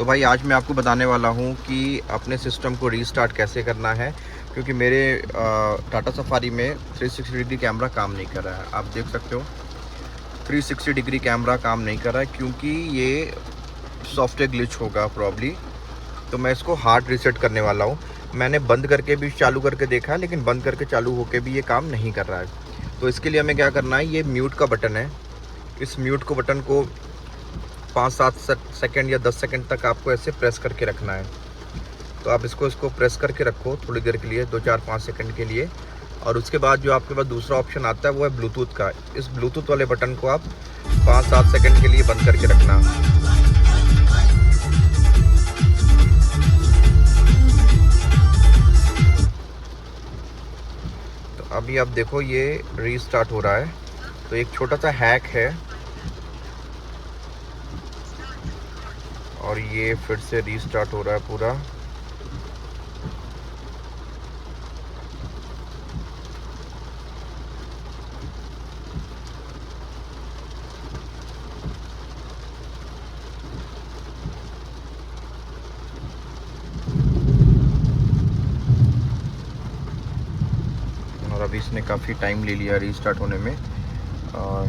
तो भाई आज मैं आपको बताने वाला हूँ कि अपने सिस्टम को रीस्टार्ट कैसे करना है, क्योंकि मेरे टाटा सफारी में 360 डिग्री कैमरा काम नहीं कर रहा है। आप देख सकते हो 360 डिग्री कैमरा काम नहीं कर रहा है क्योंकि ये सॉफ्टवेयर ग्लिच होगा प्रॉब्ली। तो मैं इसको हार्ड रीसेट करने वाला हूँ। मैंने बंद करके भी चालू करके देखा, लेकिन बंद करके चालू होके भी ये काम नहीं कर रहा है। तो इसके लिए हमें क्या करना है, ये म्यूट का बटन है, इस म्यूट को बटन को 5-7 सेकंड या 10 सेकंड तक आपको ऐसे प्रेस करके रखना है। तो आप इसको प्रेस करके रखो थोड़ी देर के लिए, 2-4-5 सेकंड के लिए। और उसके बाद जो आपके पास दूसरा ऑप्शन आता है वो है ब्लूटूथ का। इस ब्लूटूथ वाले बटन को आप 5-7 सेकंड के लिए बंद करके रखना। तो अभी आप देखो ये रीस्टार्ट हो रहा है। तो एक छोटा सा हैक है और ये फिर से रीस्टार्ट हो रहा है पूरा। और अभी इसने काफ़ी टाइम ले लिया रीस्टार्ट होने में।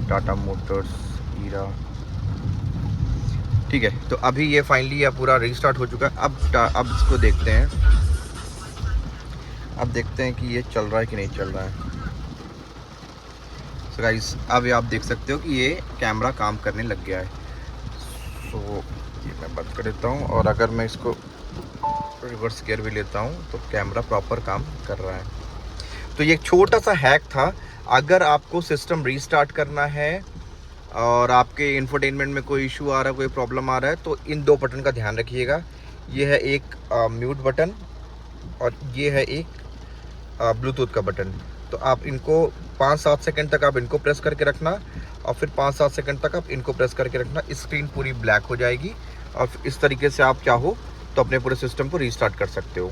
टाटा मोटर्स हीरा, ठीक है। तो अभी ये फाइनली ये पूरा रीस्टार्ट हो चुका है। अब इसको देखते हैं, अब देखते हैं कि ये चल रहा है कि नहीं चल रहा है। सो गाइस, अब आप देख सकते हो कि ये कैमरा काम करने लग गया है। सो ये मैं बंद कर देता हूँ और अगर मैं इसको रिवर्स गियर भी लेता हूँ तो कैमरा प्रॉपर काम कर रहा है। तो ये एक छोटा सा हैक था। अगर आपको सिस्टम रीस्टार्ट करना है और आपके इंफोटेनमेंट में कोई इशू आ रहा है, कोई प्रॉब्लम आ रहा है, तो इन दो बटन का ध्यान रखिएगा। ये है एक म्यूट बटन और ये है एक ब्लूटूथ का बटन। तो आप इनको 5-7 सेकंड तक आप इनको प्रेस करके रखना और फिर 5-7 सेकंड तक आप इनको प्रेस करके रखना। स्क्रीन पूरी ब्लैक हो जाएगी और इस तरीके से आप चाहो तो अपने पूरे सिस्टम को रीस्टार्ट कर सकते हो।